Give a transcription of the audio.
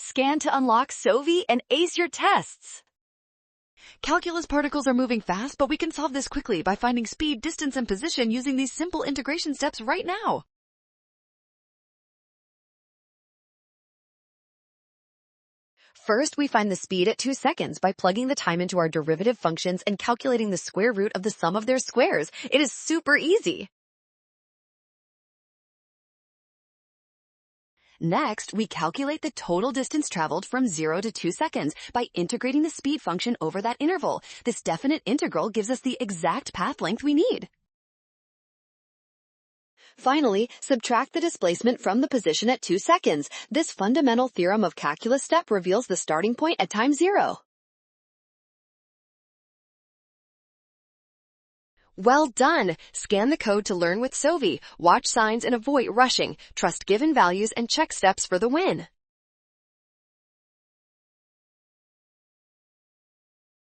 Scan to unlock Sovi and ace your tests. Calculus particles are moving fast, but we can solve this quickly by finding speed, distance, and position using these simple integration steps right now. First, we find the speed at 2 seconds by plugging the time into our derivative functions and calculating the square root of the sum of their squares. It is super easy. Next, we calculate the total distance traveled from 0 to 2 seconds by integrating the speed function over that interval. This definite integral gives us the exact path length we need. Finally, subtract the displacement from the position at 2 seconds. This fundamental theorem of calculus step reveals the starting point at time 0. Well done! Scan the code to learn with Sovi. Watch signs and avoid rushing. Trust given values and check steps for the win.